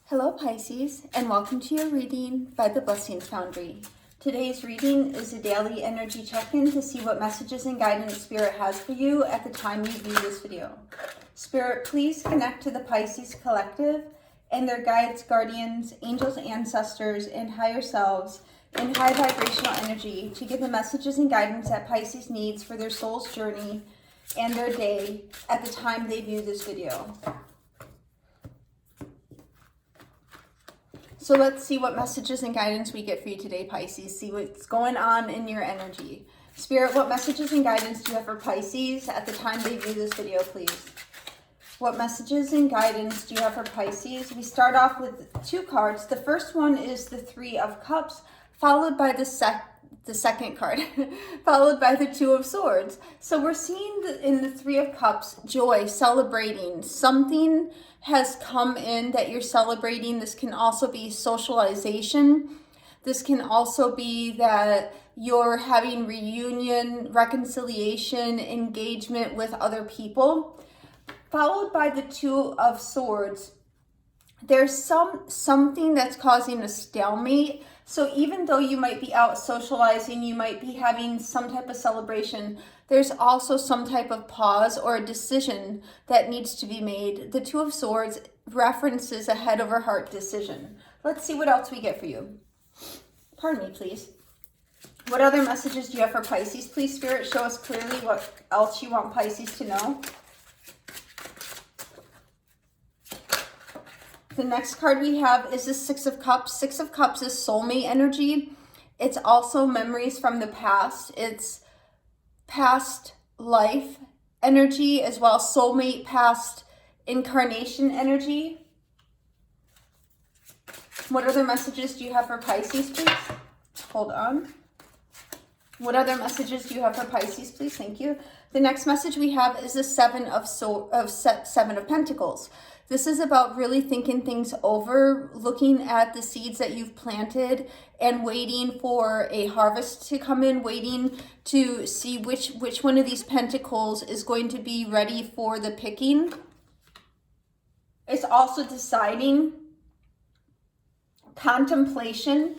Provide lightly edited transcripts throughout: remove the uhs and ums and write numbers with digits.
Hello Pisces, and welcome to your reading by the Blessings Foundry. Today's reading is a daily energy check-in to see what messages and guidance Spirit has for you at the time you view this video. Spirit, please connect to the Pisces collective and their guides, guardians, angels, ancestors, and higher selves in high vibrational energy to give the messages and guidance that Pisces needs for their soul's journey and their day at the time they view this video. So let's see what messages and guidance we get for you today, Pisces. See what's going on in your energy. Spirit, what messages and guidance do you have for Pisces at the time they view this video, please? What messages and guidance do you have for Pisces? We start off with two cards. The first one is the Three of Cups, followed by the second card, followed by the Two of Swords. So we're seeing in the Three of Cups, joy, celebrating. Something has come in that you're celebrating. This can also be socialization. This can also be that you're having reunion, reconciliation, engagement with other people. Followed by the Two of Swords. There's something that's causing a stalemate. So even though you might be out socializing, you might be having some type of celebration, there's also some type of pause or a decision that needs to be made. The Two of Swords references a head over heart decision. Let's see what else we get for you. Pardon me, please. What other messages do you have for Pisces? Please, Spirit, show us clearly what else you want Pisces to know. The next card we have is the Six of Cups. Six of Cups is soulmate energy. It's also memories from the past. It's past life energy as well, soulmate, past incarnation energy. What other messages do you have for Pisces, please? Hold on. What other messages do you have for Pisces, please? Thank you. The next message we have is the Seven of Pentacles. This is about really thinking things over, looking at the seeds that you've planted and waiting for a harvest to come in, waiting to see which one of these pentacles is going to be ready for the picking. It's also deciding, contemplation.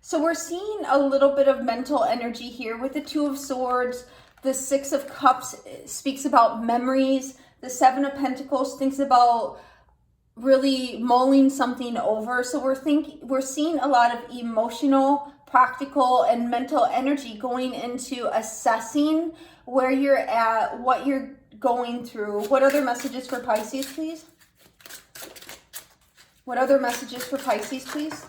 So we're seeing a little bit of mental energy here with the Two of Swords. The Six of Cups speaks about memories. The Seven of Pentacles thinks about really mulling something over. So we're seeing a lot of emotional, practical, and mental energy going into assessing where you're at, what you're going through. What other messages for Pisces, please? What other messages for Pisces, please?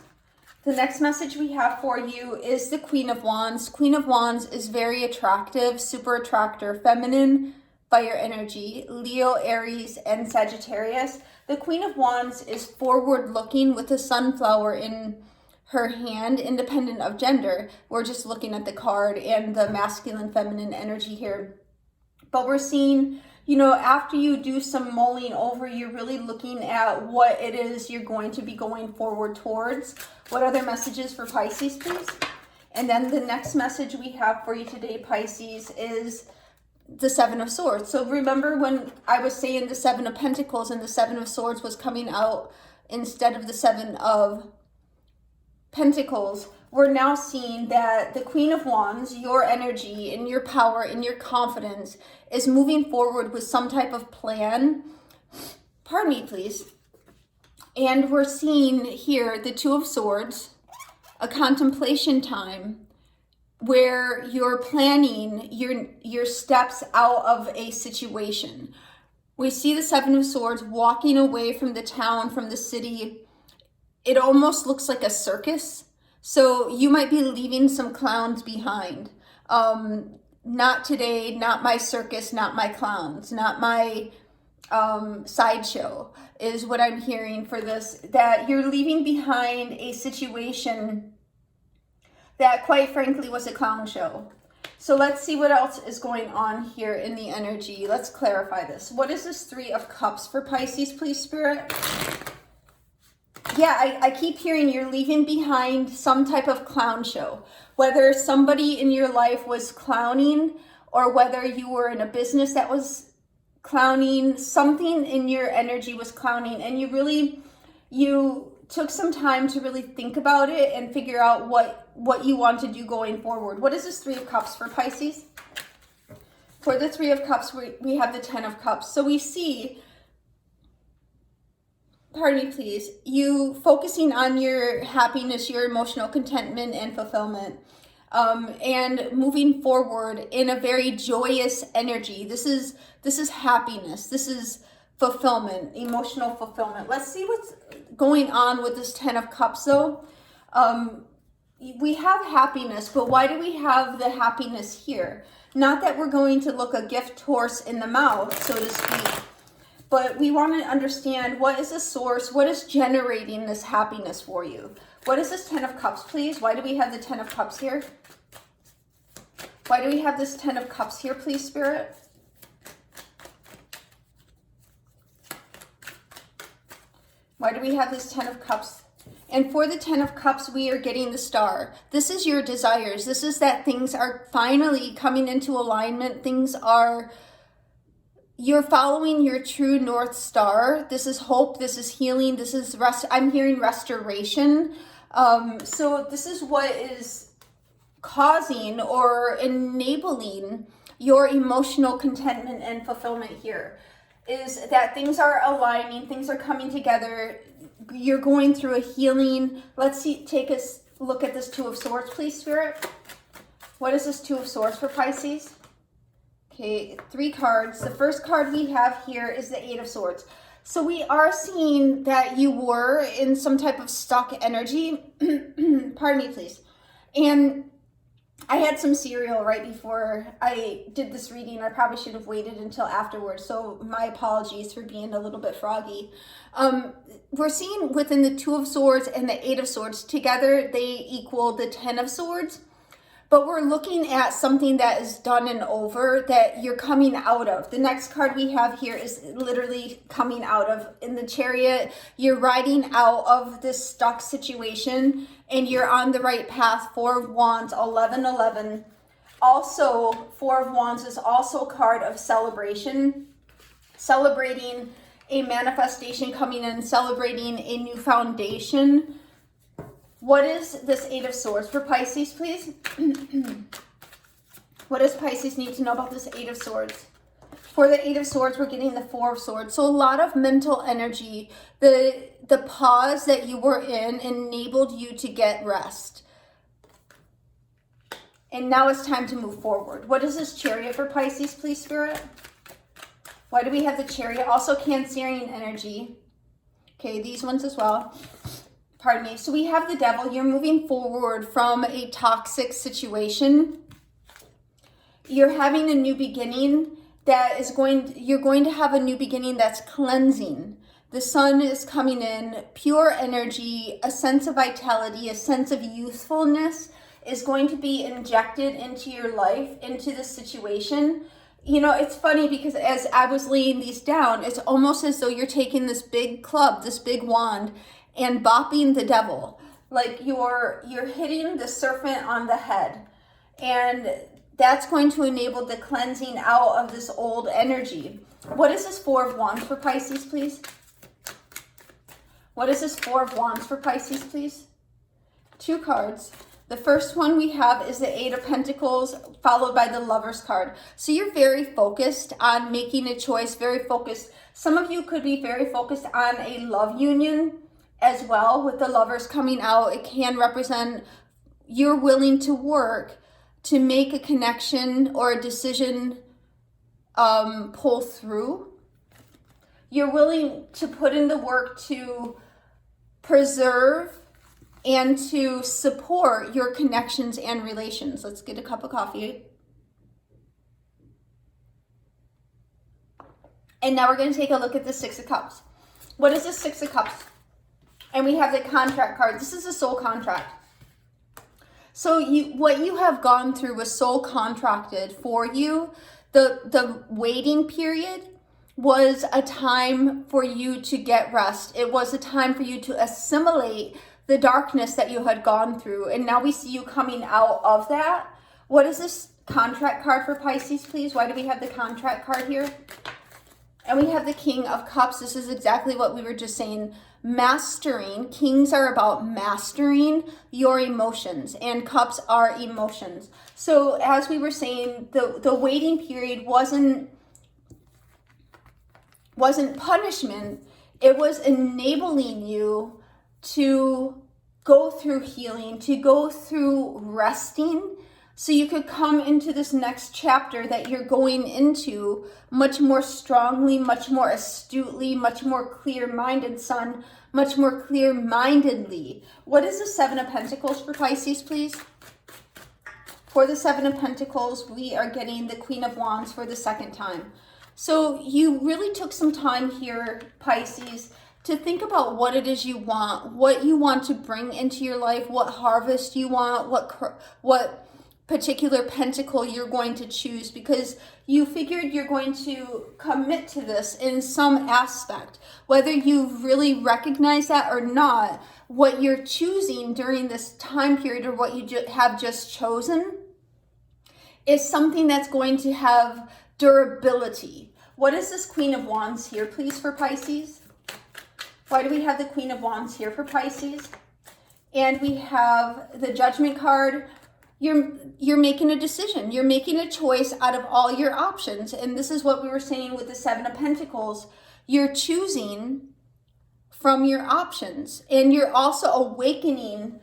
The next message we have for you is the Queen of Wands. Queen of Wands is very attractive, super attractor, feminine, fire energy, Leo, Aries, and Sagittarius. The Queen of Wands is forward looking with a sunflower in her hand, independent of gender. We're just looking at the card and the masculine, feminine energy here. But we're seeing, after you do some mulling over, you're really looking at what it is you're going to be going forward towards. What other messages for Pisces, please? And then the next message we have for you today, Pisces, is the Seven of Swords. So remember when I was saying the Seven of Pentacles and the Seven of Swords was coming out instead of the Seven of Pentacles, we're now seeing that the Queen of Wands, your energy and your power and your confidence is moving forward with some type of plan. Pardon me, please. And we're seeing here the Two of Swords, a contemplation time, where you're planning your steps out of a situation. We see the Seven of Swords walking away from the town, from the city. It almost looks like a circus. So you might be leaving some clowns behind. Not today, not my circus, not my clowns, not my sideshow is what I'm hearing for this. That you're leaving behind a situation that quite frankly was a clown show. So let's see what else is going on here in the energy. Let's clarify this. What is this Three of Cups for Pisces, please, Spirit? Yeah, I keep hearing you're leaving behind some type of clown show. Whether somebody in your life was clowning or whether you were in a business that was clowning, something in your energy was clowning, and you really You took some time to really think about it and figure out what you want to do going forward. What is this Three of Cups for Pisces? For the Three of Cups, we have the Ten of Cups. So we see, pardon me please, you focusing on your happiness, your emotional contentment and fulfillment, and moving forward in a very joyous energy. This is happiness. This is fulfillment, emotional fulfillment. Let's see what's going on with this Ten of Cups though. We have happiness, but why do we have the happiness here? Not that we're going to look a gift horse in the mouth, so to speak, but we want to understand what is the source, what is generating this happiness for you. What is this Ten of Cups, please? Why do we have the Ten of Cups here? Why do we have this Ten of Cups here, please, Spirit? Why do we have this Ten of Cups? And for the Ten of Cups, we are getting the Star. This is your desires. This is that things are finally coming into alignment. You're following your true North Star. This is hope. This is healing. This is I'm hearing restoration. So this is what is causing or enabling your emotional contentment and fulfillment here, is that things are aligning, things are coming together. You're going through a healing. Let's take a look at this Two of Swords, please, Spirit. What is this Two of Swords for Pisces? Okay, 3 cards. The first card we have here is the Eight of Swords. So we are seeing that you were in some type of stuck energy. Pardon me, please. And I had some cereal right before I did this reading. I probably should have waited until afterwards. So my apologies for being a little bit froggy. We're seeing within the Two of Swords and the Eight of Swords together, they equal the Ten of Swords. But we're looking at something that is done and over, that you're coming out of. The next card we have here is literally coming out of. In the Chariot, you're riding out of this stuck situation and you're on the right path. 4 of Wands, 1111. Also, 4 of Wands is also a card of celebration. Celebrating a manifestation coming in, celebrating a new foundation. What is this Eight of Swords for Pisces, please? What does Pisces need to know about this Eight of Swords? For the Eight of Swords, we're getting the Four of Swords. So a lot of mental energy. The pause that you were in enabled you to get rest. And now it's time to move forward. What is this Chariot for Pisces, please, Spirit? Why do we have the Chariot? Also Cancerian energy. Okay, these ones as well. Pardon me. So we have the Devil. You're moving forward from a toxic situation. You're having a new beginning you're going to have a new beginning that's cleansing. The sun is coming in, pure energy, a sense of vitality, a sense of youthfulness is going to be injected into your life, into this situation. You know, it's funny because as I was laying these down, it's almost as though you're taking this big club, this big wand, and bopping the devil. Like you're hitting the serpent on the head. And that's going to enable the cleansing out of this old energy. What is this Four of Wands for Pisces, please? What is this Four of Wands for Pisces, please? 2 cards. The first one we have is the Eight of Pentacles, followed by the Lover's card. So you're very focused on making a choice, very focused. Some of you could be very focused on a love union as well, with the Lovers coming out. It can represent you're willing to work to make a connection or a decision pull through. You're willing to put in the work to preserve and to support your connections and relations. Let's get a cup of coffee. And now we're going to take a look at the Six of Cups. What is the Six of Cups? And we have the contract card. This is a soul contract. So what you have gone through was soul contracted for you. The waiting period was a time for you to get rest. It was a time for you to assimilate the darkness that you had gone through. And now we see you coming out of that. What is this contract card for Pisces, please? Why do we have the contract card here? And we have the King of Cups. This is exactly what we were just saying. Mastering. Kings are about mastering your emotions, and cups are emotions. So as we were saying, the waiting period wasn't punishment. It was enabling you to go through healing, to go through resting, so you could come into this next chapter that you're going into much more strongly, much more astutely, much more clear-minded, son, much more clear-mindedly. What is the Seven of Pentacles for Pisces, please? For the Seven of Pentacles, we are getting the Queen of Wands for the second time. So you really took some time here, Pisces, to think about what it is you want, what you want to bring into your life, what harvest you want, what particular pentacle you're going to choose, because you figured you're going to commit to this in some aspect. Whether you really recognize that or not, what you're choosing during this time period, or what you have just chosen, is something that's going to have durability. What is this Queen of Wands here, please, for Pisces? Why do we have the Queen of Wands here for Pisces? And we have the Judgment card. You're making a decision. You're making a choice out of all your options. And this is what we were saying with the Seven of Pentacles. You're choosing from your options. And you're also awakening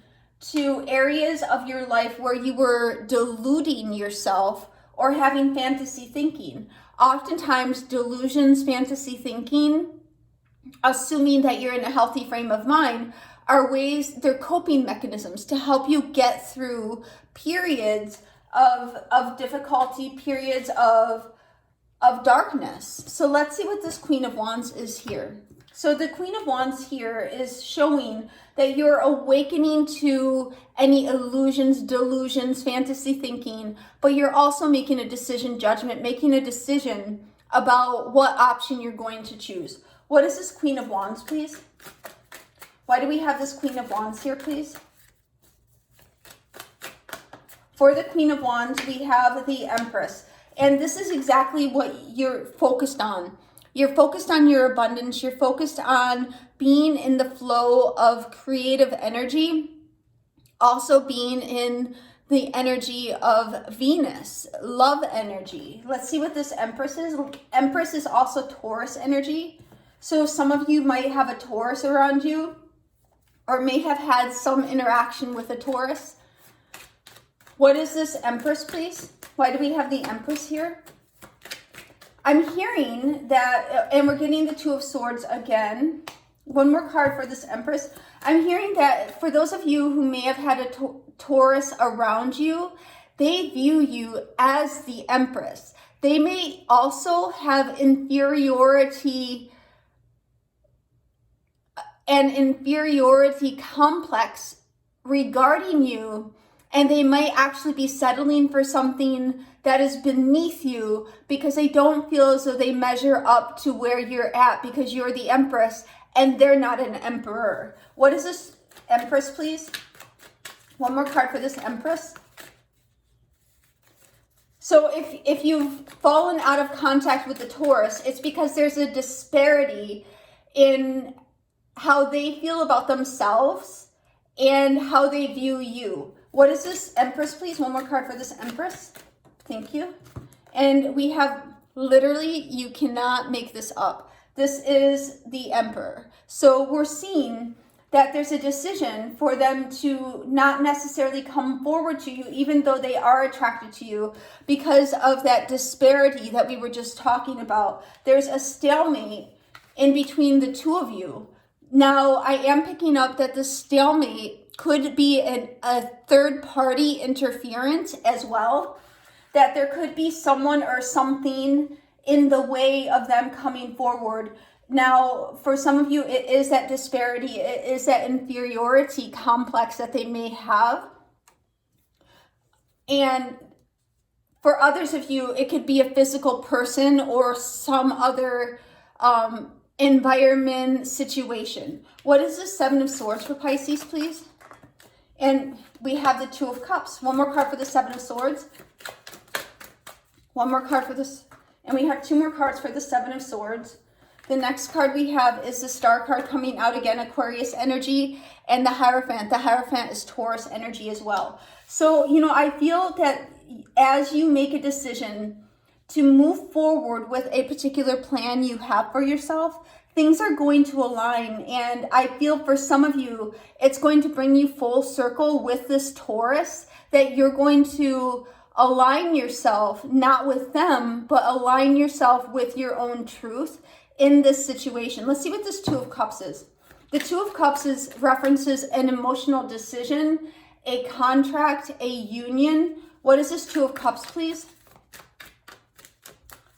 to areas of your life where you were deluding yourself or having fantasy thinking. Oftentimes, delusions, fantasy thinking, assuming that you're in a healthy frame of mind, are ways, they're coping mechanisms to help you get through periods of difficulty, periods of darkness. So let's see what this Queen of Wands is here. So the Queen of Wands here is showing that you're awakening to any illusions, delusions, fantasy thinking, but you're also making a decision, judgment, making a decision about what option you're going to choose. What is this Queen of Wands, please? Why do we have this Queen of Wands here, please? For the Queen of Wands, we have the Empress. And this is exactly what you're focused on. You're focused on your abundance. You're focused on being in the flow of creative energy. Also being in the energy of Venus, love energy. Let's see what this Empress is. Empress is also Taurus energy. So some of you might have a Taurus around you, or may have had some interaction with a Taurus. What is this Empress, please? Why do we have the Empress here? I'm hearing that, and we're getting the Two of Swords again. One more card for this Empress. I'm hearing that for those of you who may have had a Taurus around you, they view you as the Empress. They may also have inferiority, an inferiority complex regarding you, and they might actually be settling for something that is beneath you because they don't feel as though they measure up to where you're at because you're the Empress and they're not an Emperor. What is this Empress, please? One more card for this Empress. So if you've fallen out of contact with the Taurus, it's because there's a disparity in how they feel about themselves and how they view you. What is this Empress, please? One more card for this Empress. Thank you. And we have literally, you cannot make this up. This is the Emperor. So we're seeing that there's a decision for them to not necessarily come forward to you, even though they are attracted to you, because of that disparity that we were just talking about. There's a stalemate in between the two of you. Now, I am picking up that the stalemate could be a third-party interference as well, that there could be someone or something in the way of them coming forward. Now, for some of you, it is that disparity, it is that inferiority complex that they may have. And for others of you, it could be a physical person or some other environment, situation. What is the Seven of Swords for Pisces, please? And we have the Two of Cups. One more card for the Seven of Swords. One more card for this. And we have 2 more cards for the Seven of Swords. The next card we have is the Star card coming out again, Aquarius energy, and the Hierophant. The Hierophant is Taurus energy as well. So, you know, I feel that as you make a decision to move forward with a particular plan you have for yourself, things are going to align. And I feel for some of you, it's going to bring you full circle with this Taurus, that you're going to align yourself, not with them, but align yourself with your own truth in this situation. Let's see what this Two of Cups is. The Two of Cups references an emotional decision, a contract, a union. What is this Two of Cups, please?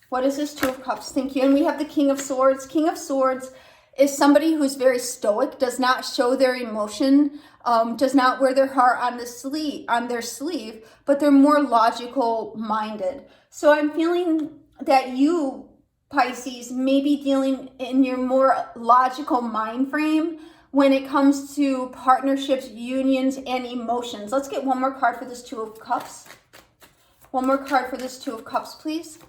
What is this Two of Cups? Thank you. And we have the King of Swords. King of Swords is somebody who's very stoic, does not show their emotion, does not wear their heart on their sleeve, but they're more logical minded. So I'm feeling that you, Pisces, may be dealing in your more logical mind frame when it comes to partnerships, unions, and emotions. Let's get one more card for this Two of Cups. One more card for this Two of Cups, please.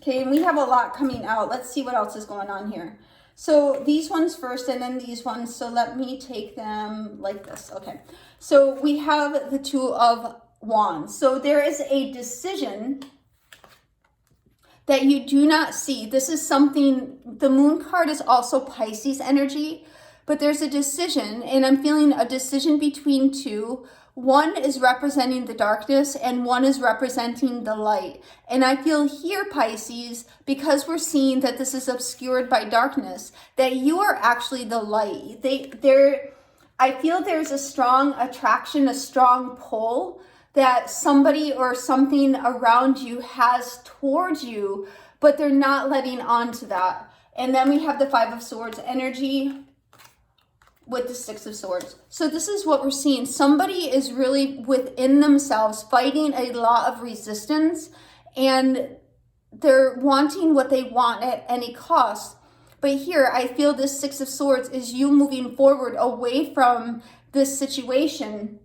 Okay, and we have a lot coming out. Let's see what else is going on here. So these ones first and then these ones. So let me take them like this. Okay, so we have the Two of Wands. So there is a decision that you do not see. This is something, the Moon card is also Pisces energy, but there's a decision, and I'm feeling a decision between two. One is representing the darkness and one is representing the light. And I feel here, Pisces, because we're seeing that this is obscured by darkness, that you are actually the light. I feel there's a strong attraction, a strong pull that somebody or something around you has towards you, but they're not letting on to that. And then we have the Five of Swords energy with the Six of Swords. So this is what we're seeing. Somebody is really within themselves fighting a lot of resistance, and they're wanting what they want at any cost. But here I feel this Six of Swords is you moving forward away from this situation.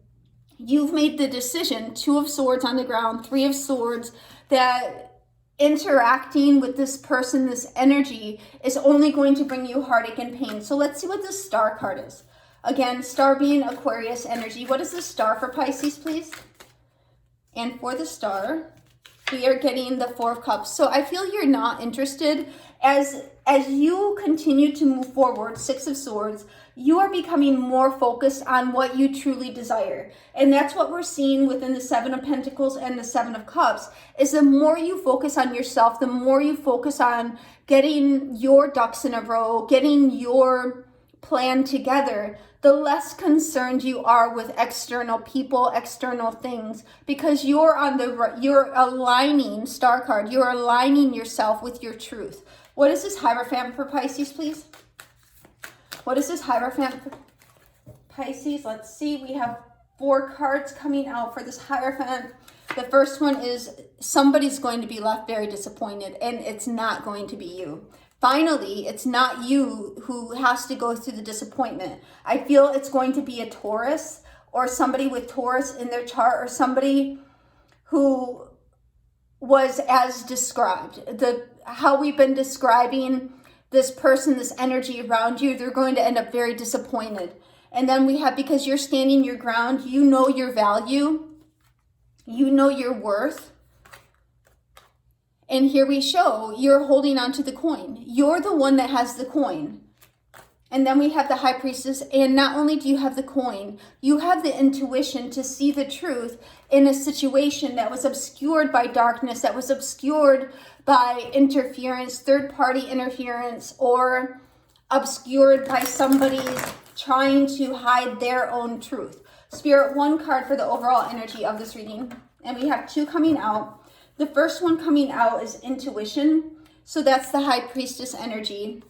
You've made the decision, Two of Swords on the ground, Three of Swords, that interacting with this person, this energy, is only going to bring you heartache and pain. So let's see what this Star card is. Again, Star being Aquarius energy. What is the Star for Pisces, please? And for the Star, we are getting the Four of Cups. So I feel you're not interested. As you continue to move forward, Six of Swords, you are becoming more focused on what you truly desire. And that's what we're seeing within the Seven of Pentacles and the Seven of Cups, is the more you focus on yourself, the more you focus on getting your ducks in a row, getting your plan together, the less concerned you are with external people, external things, because you're aligning, Star card, you're aligning yourself with your truth. What is this Hierophant for Pisces, please? What is this Hierophant for Pisces? Let's see. We have 4 cards coming out for this Hierophant. The first one is somebody's going to be left very disappointed, and it's not going to be you. Finally, it's not you who has to go through the disappointment. I feel it's going to be a Taurus, or somebody with Taurus in their chart, or somebody who was as described. How we've been describing this person, this energy around you, they're going to end up very disappointed. And then we have, because you're standing your ground, you know your value, you know your worth. And here we show you're holding on to the coin. You're the one that has the coin. And then we have the High Priestess, and not only do you have the coin, you have the intuition to see the truth in a situation that was obscured by darkness, that was obscured by interference, third-party interference, or obscured by somebody trying to hide their own truth. Spirit, 1 card for the overall energy of this reading. And we have 2 coming out. The first one coming out is intuition. So that's the High Priestess energy.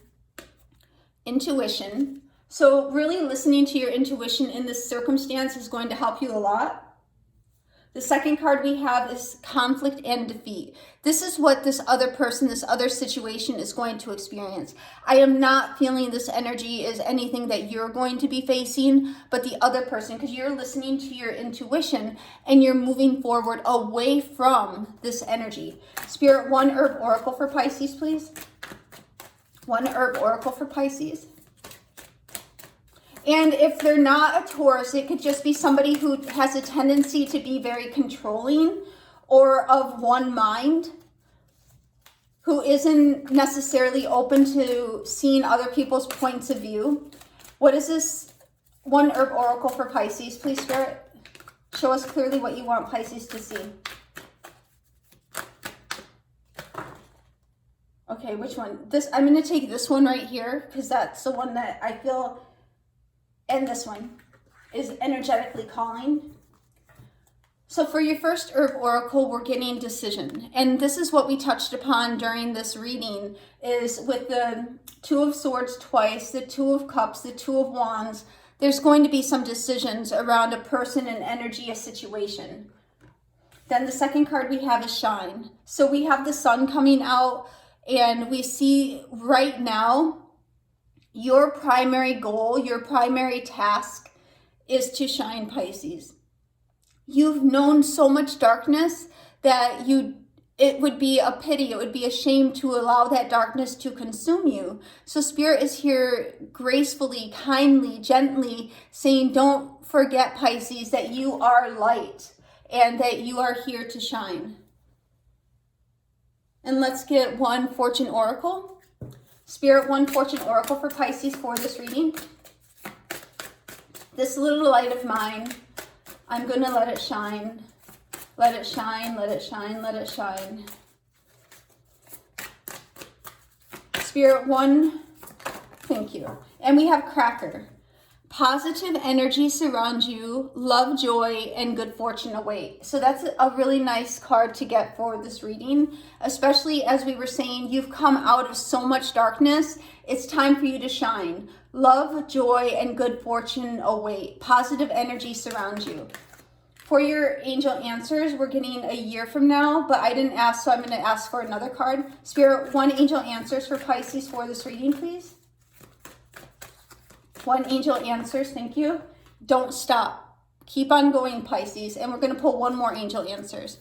Intuition. So really listening to your intuition in this circumstance is going to help you a lot. The second card we have is conflict and defeat. This is what this other person, this other situation is going to experience. I am not feeling this energy is anything that you're going to be facing, but the other person, because you're listening to your intuition and you're moving forward away from this energy. Spirit, one herb oracle for Pisces, please. One herb oracle for Pisces. And if they're not a Taurus, it could just be somebody who has a tendency to be very controlling or of one mind, who isn't necessarily open to seeing other people's points of view. What is this one herb oracle for Pisces, please, Spirit? Show us clearly what you want Pisces to see. Okay, which one? This, I'm going to take this one right here because that's the one that I feel, and this one is energetically calling. So for your first herb oracle, we're getting decision. And this is what we touched upon during this reading, is with the Two of Swords twice, the Two of Cups, the Two of Wands, there's going to be some decisions around a person, an energy, a situation. Then the second card we have is Shine. So we have the sun coming out, and we see right now your primary goal, your primary task is to shine, Pisces. You've known so much darkness that it would be a pity, it would be a shame to allow that darkness to consume you. So Spirit is here gracefully, kindly, gently saying, don't forget, Pisces, that you are light and that you are here to shine. And let's get one fortune oracle. Spirit, one fortune oracle for Pisces for this reading. This little light of mine, I'm going to let it shine. Let it shine, let it shine, let it shine. Spirit, one, thank you. And we have Cracker. Positive energy surrounds you, love, joy, and good fortune await. So that's a really nice card to get for this reading, especially as we were saying, you've come out of so much darkness. It's time for you to shine. Love, joy, and good fortune await. Positive energy surrounds you. For your angel answers, we're getting a year from now, but I didn't ask, so I'm going to ask for another card. Spirit, one angel answers for Pisces for this reading, please. One angel answers, thank you. Don't stop. Keep on going, Pisces. And we're going to pull one more angel answers.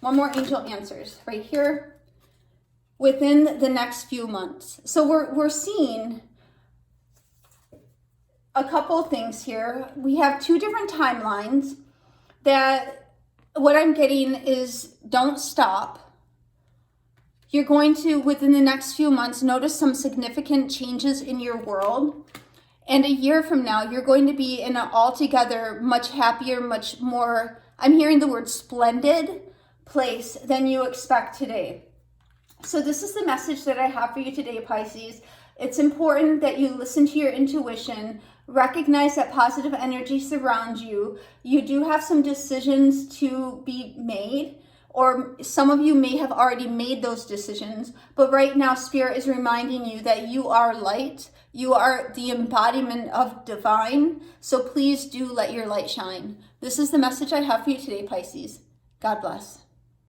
One more angel answers right here within the next few months. So we're seeing a couple things here. We have two different timelines that what I'm getting is don't stop. You're going to, within the next few months, notice some significant changes in your world. And a year from now, you're going to be in an altogether much happier, much more, I'm hearing the word splendid place than you expect today. So this is the message that I have for you today, Pisces. It's important that you listen to your intuition, recognize that positive energy surrounds you. You do have some decisions to be made, or some of you may have already made those decisions, but right now Spirit is reminding you that you are light. You are the embodiment of divine, so please do let your light shine. This is the message I have for you today, Pisces. God bless.